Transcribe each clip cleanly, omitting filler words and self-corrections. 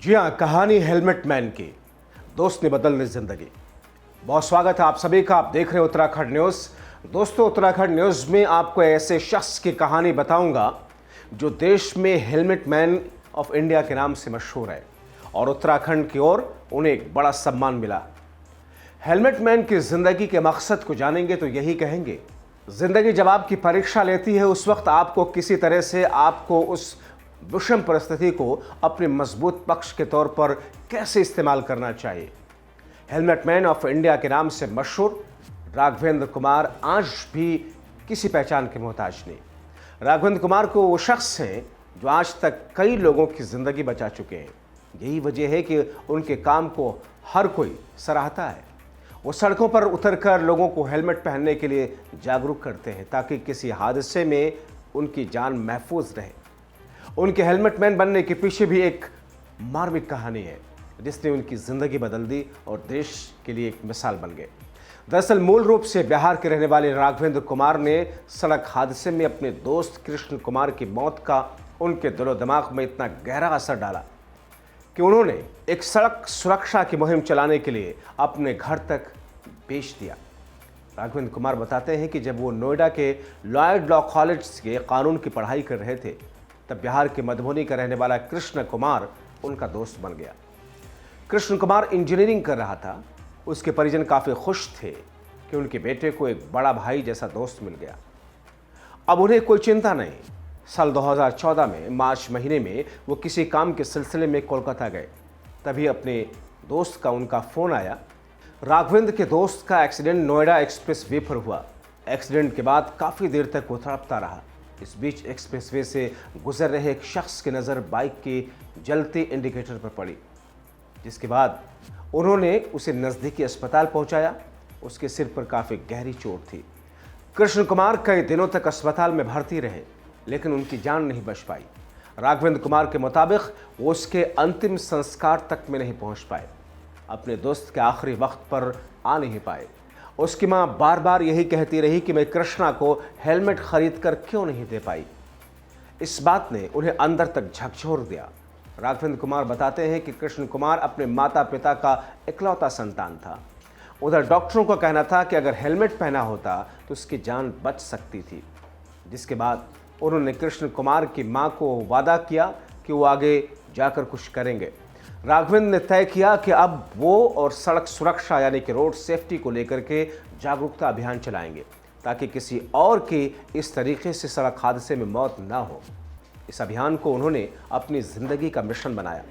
जी हाँ, कहानी helmet man की। दोस्त ने बदलने जिंदगी। बहुत स्वागत है आप सभी का। आप देख रहे हो उत्तराखंड न्यूज़। दोस्तों, उत्तराखंड न्यूज़ में आपको ऐसे शख्स की कहानी बताऊंगा जो देश में हेलमेट मैन ऑफ इंडिया के नाम से मशहूर है और उत्तराखंड की ओर उन्हें एक बड़ा सम्मान मिला। हेलमेट मैन की जिंदगी के मकसद को जानेंगे तो यही कहेंगे, जिंदगी जब आपकी परीक्षा लेती है उस वक्त आपको किसी तरह से आपको उस विषम परिस्थिति को अपने मजबूत पक्ष के तौर पर कैसे इस्तेमाल करना चाहिए। हेलमेट मैन ऑफ इंडिया के नाम से मशहूर राघवेंद्र कुमार आज भी किसी पहचान के मोहताज नहीं। राघवेंद्र कुमार को वो शख्स हैं जो आज तक कई लोगों की जिंदगी बचा चुके हैं। यही वजह है कि उनके काम को हर कोई सराहता है। वो सड़कों पर उतरकर लोगों को हेलमेट पहनने के लिए जागरूक करते हैं ताकि किसी हादसे में उनकी जान महफूज रहे। उनके हेलमेट मैन बनने के पीछे भी एक मार्मिक कहानी है जिसने उनकी ज़िंदगी बदल दी और देश के लिए एक मिसाल बन गए। दरअसल मूल रूप से बिहार के रहने वाले राघवेंद्र कुमार ने सड़क हादसे में अपने दोस्त कृष्ण कुमार की मौत का उनके दिलो दिमाग में इतना गहरा असर डाला कि उन्होंने एक सड़क सुरक्षा की मुहिम चलाने के लिए अपने घर तक भेज दिया। राघवेंद्र कुमार बताते हैं कि जब वो नोएडा के लॉयड लॉ कॉलेज के कानून की पढ़ाई कर रहे थे तब बिहार के मधुबनी का रहने वाला कृष्ण कुमार उनका दोस्त बन गया। कृष्ण कुमार इंजीनियरिंग कर रहा था। उसके परिजन काफ़ी खुश थे कि उनके बेटे को एक बड़ा भाई जैसा दोस्त मिल गया। अब उन्हें कोई चिंता नहीं। साल 2014 में मार्च महीने में वो किसी काम के सिलसिले में कोलकाता गए। तभी अपने दोस्त का उनका फ़ोन आया। राघवेंद्र के दोस्त का एक्सीडेंट नोएडा एक्सप्रेस वे पर हुआ। एक्सीडेंट के बाद काफ़ी देर तक वो तड़पता रहा। इस बीच एक्सप्रेसवे से गुजर रहे एक शख्स की नज़र बाइक के जलते इंडिकेटर पर पड़ी, जिसके बाद उन्होंने उसे नज़दीकी अस्पताल पहुंचाया। उसके सिर पर काफ़ी गहरी चोट थी। कृष्ण कुमार कई दिनों तक अस्पताल में भर्ती रहे लेकिन उनकी जान नहीं बच पाई। राघवेंद्र कुमार के मुताबिक वो उसके अंतिम संस्कार तक में नहीं पहुंच पाए। अपने दोस्त के आखिरी वक्त पर आ नहीं पाए। उसकी मां बार बार यही कहती रही कि मैं कृष्णा को हेलमेट खरीद कर क्यों नहीं दे पाई। इस बात ने उन्हें अंदर तक झकझोर दिया। राघवेंद्र कुमार बताते हैं कि कृष्ण कुमार अपने माता पिता का इकलौता संतान था। उधर डॉक्टरों का कहना था कि अगर हेलमेट पहना होता तो उसकी जान बच सकती थी। जिसके बाद उन्होंने कृष्ण कुमार की मां को वादा किया कि वो आगे जाकर कुछ करेंगे। राघवेंद्र ने तय किया कि अब वो और सड़क सुरक्षा यानी कि रोड सेफ्टी को लेकर के जागरूकता अभियान चलाएंगे ताकि किसी और की इस तरीके से सड़क हादसे में मौत ना हो। इस अभियान को उन्होंने अपनी ज़िंदगी का मिशन बनाया।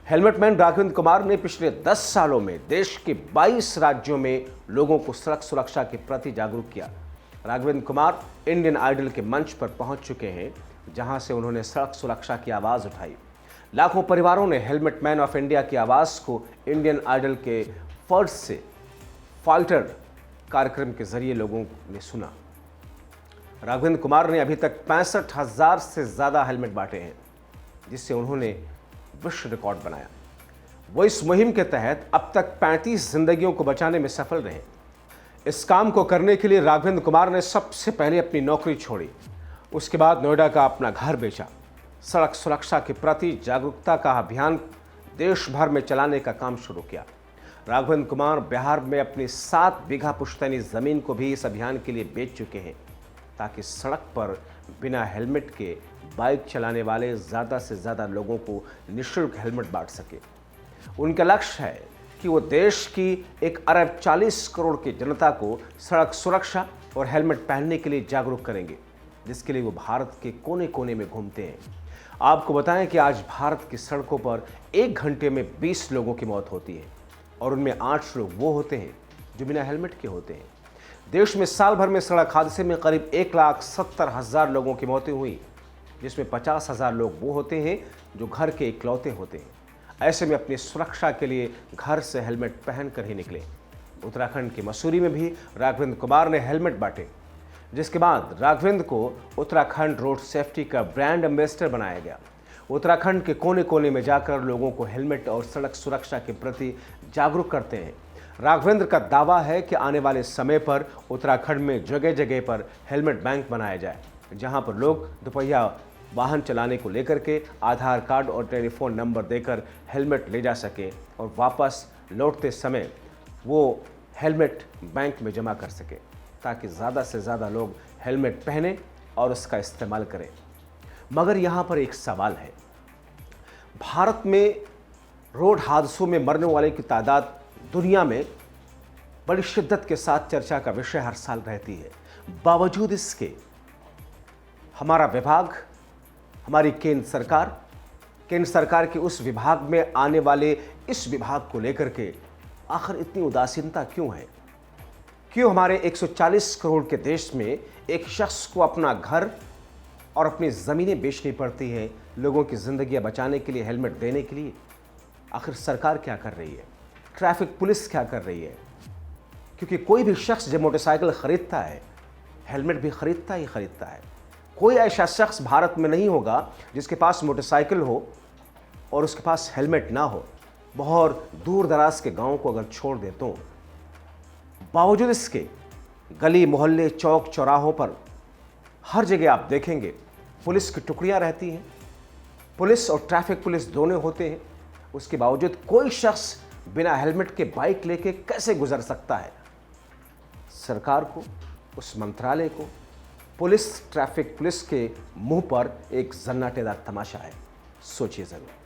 हेलमेट मैन राघवेंद्र कुमार ने पिछले 10 सालों में देश के 22 राज्यों में लोगों को सड़क सुरक्षा के प्रति जागरूक किया। राघवेंद्र कुमार इंडियन आइडल के मंच पर पहुंच चुके हैं जहां से उन्होंने सड़क सुरक्षा की आवाज़ उठाई। लाखों परिवारों ने हेलमेट मैन ऑफ इंडिया की आवाज़ को इंडियन आइडल के फर्स्ट से फाइटर कार्यक्रम के जरिए लोगों ने सुना। राघवेंद्र कुमार ने अभी तक 65,000 से ज़्यादा हेलमेट बांटे हैं, जिससे उन्होंने विश्व रिकॉर्ड बनाया। वो इस मुहिम के तहत अब तक 35 जिंदगियों को बचाने में सफल रहे। इस काम को करने के लिए राघवेंद्र कुमार ने सबसे पहले अपनी नौकरी छोड़ी। उसके बाद नोएडा का अपना घर बेचा। सड़क सुरक्षा के प्रति जागरूकता का अभियान देश भर में चलाने का काम शुरू किया। राघवेंद्र कुमार बिहार में अपनी 7 बीघा पुश्तैनी ज़मीन को भी इस अभियान के लिए बेच चुके हैं ताकि सड़क पर बिना हेलमेट के बाइक चलाने वाले ज़्यादा से ज़्यादा लोगों को निःशुल्क हेलमेट बांट सके। उनका लक्ष्य है कि वो देश की 1 अरब 40 करोड़ की जनता को सड़क सुरक्षा और हेलमेट पहनने के लिए जागरूक करेंगे, जिसके लिए वो भारत के कोने कोने में घूमते हैं। आपको बताएं कि आज भारत की सड़कों पर 1 घंटे में 20 लोगों की मौत होती है और उनमें 8 लोग वो होते हैं जो बिना हेलमेट के होते हैं। देश में साल भर में सड़क हादसे में करीब 1,70,000 लोगों की मौतें हुई, जिसमें 50,000 लोग वो होते हैं जो घर के इकलौते होते हैं। ऐसे में अपनी सुरक्षा के लिए घर से हेलमेट पहन कर ही निकले। उत्तराखंड के मसूरी में भी राघवेंद्र कुमार ने हेलमेट बांटे, जिसके बाद राघवेंद्र को उत्तराखंड रोड सेफ्टी का ब्रांड एम्बेसडर बनाया गया। उत्तराखंड के कोने कोने में जाकर लोगों को हेलमेट और सड़क सुरक्षा के प्रति जागरूक करते हैं। राघवेंद्र का दावा है कि आने वाले समय पर उत्तराखंड में जगह जगह पर हेलमेट बैंक बनाया जाए, जहां पर लोग दोपहिया वाहन चलाने को लेकर के आधार कार्ड और टेलीफोन नंबर देकर हेलमेट ले जा सके और वापस लौटते समय वो हेलमेट बैंक में जमा कर सके, ताकि ज़्यादा से ज़्यादा लोग हेलमेट पहने और उसका इस्तेमाल करें। मगर यहाँ पर एक सवाल है, भारत में रोड हादसों में मरने वाले की तादाद दुनिया में बड़ी शिद्दत के साथ चर्चा का विषय हर साल रहती है। बावजूद इसके हमारा विभाग, हमारी केंद्र सरकार के उस विभाग में आने वाले इस विभाग को लेकर के आखिर इतनी उदासीनता क्यों है? क्यों हमारे 140 करोड़ के देश में एक शख्स को अपना घर और अपनी ज़मीनें बेचनी पड़ती हैं लोगों की ज़िंदगियां बचाने के लिए, हेलमेट देने के लिए? आखिर सरकार क्या कर रही है? ट्रैफिक पुलिस क्या कर रही है? क्योंकि कोई भी शख्स जब मोटरसाइकिल खरीदता है, हेलमेट भी खरीदता ही खरीदता है। कोई ऐसा शख्स भारत में नहीं होगा जिसके पास मोटरसाइकिल हो और उसके पास हेलमेट ना हो। बहुत दूर दराज के गाँव को अगर छोड़ दे तो बावजूद इसके गली मोहल्ले चौक चौराहों पर हर जगह आप देखेंगे पुलिस की टुकड़ियां रहती हैं। पुलिस और ट्रैफिक पुलिस दोनों होते हैं। उसके बावजूद कोई शख्स बिना हेलमेट के बाइक लेके कैसे गुजर सकता है? सरकार को, उस मंत्रालय को, पुलिस, ट्रैफिक पुलिस के मुंह पर एक जन्नाटेदार तमाशा है। सोचिए ज़रूर।